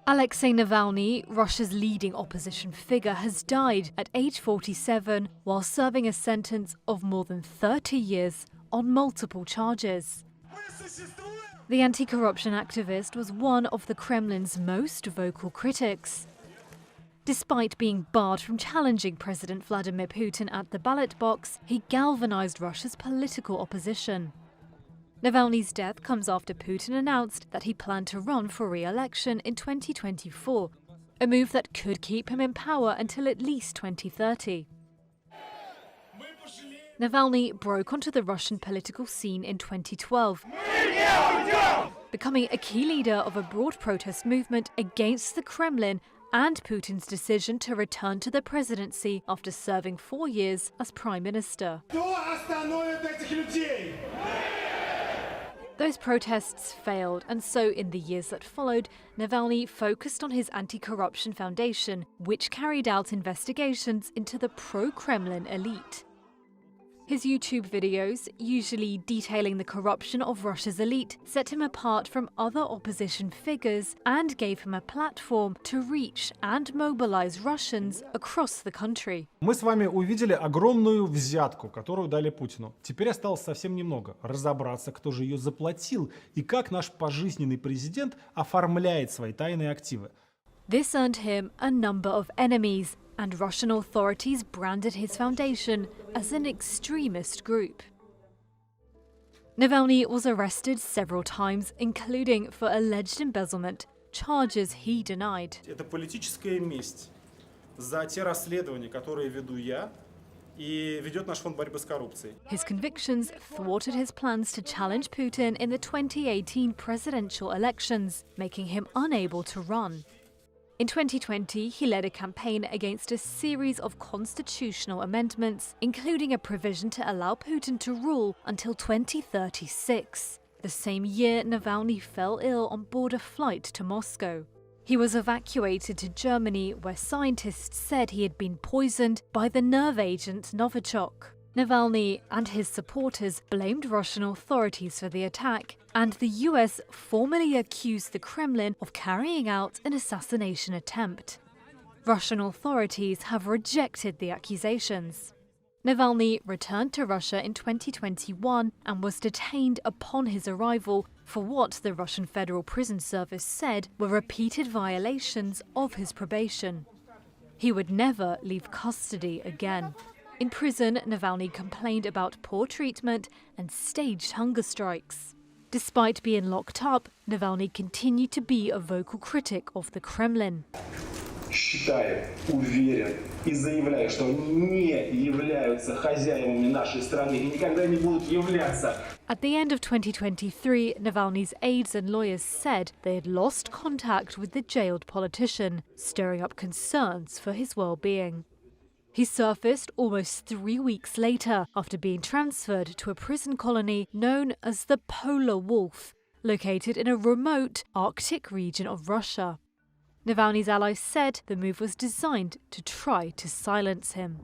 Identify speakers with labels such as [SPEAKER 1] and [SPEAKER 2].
[SPEAKER 1] Alexei Navalny, Russia's leading opposition figure, has died at age 47 while serving a sentence of more than 30 years on multiple charges. The anti-corruption activist was one of the Kremlin's most vocal critics. Despite being barred from challenging President Vladimir Putin at the ballot box, he galvanized Russia's political opposition. Navalny's death comes after Putin announced that he planned to run for re-election in 2024, a move that could keep him in power until at least 2030. Navalny broke onto the Russian political scene in 2012, becoming a key leader of a broad protest movement against the Kremlin and Putin's decision to return to the presidency after serving 4 years as prime minister. Those protests failed, and so in the years that followed, Navalny focused on his anti-corruption foundation, which carried out investigations into the pro-Kremlin elite. His YouTube videos, usually detailing the corruption of Russia's elite, set him apart from other opposition figures and gave him a platform to reach and mobilize Russians across the country.
[SPEAKER 2] Мы с вами увидели огромную взятку, которую дали Путину. Теперь осталось совсем немного – разобраться, кто же ее заплатил и как наш пожизненный президент оформляет свои тайные активы.
[SPEAKER 1] This earned him a number of enemies, and Russian authorities branded his foundation as an extremist group. Navalny was arrested several times, including for alleged embezzlement, charges he denied.
[SPEAKER 2] Это политическая месть за те расследования, которые веду я и ведет наш фонд борьбы с коррупцией.
[SPEAKER 1] His convictions thwarted his plans to challenge Putin in the 2018 presidential elections, making him unable to run. In 2020, he led a campaign against a series of constitutional amendments, including a provision to allow Putin to rule until 2036. The same year, Navalny fell ill on board a flight to Moscow. He was evacuated to Germany, where scientists said he had been poisoned by the nerve agent Novichok. Navalny and his supporters blamed Russian authorities for the attack, and the US formally accused the Kremlin of carrying out an assassination attempt. Russian authorities have rejected the accusations. Navalny returned to Russia in 2021 and was detained upon his arrival for what the Russian Federal Prison Service said were repeated violations of his probation. He would never leave custody again. In prison, Navalny complained about poor treatment and staged hunger strikes. Despite being locked up, Navalny continued to be a vocal critic of the Kremlin.
[SPEAKER 3] Считаю, уверен и заявляю, что они не являются хозяевами нашей страны и никогда не будут являться.
[SPEAKER 1] At the end of 2023, Navalny's aides and lawyers said they had lost contact with the jailed politician, stirring up concerns for his well-being. He surfaced almost 3 weeks later after being transferred to a prison colony known as the Polar Wolf, located in a remote Arctic region of Russia. Navalny's allies said the move was designed to try to silence him.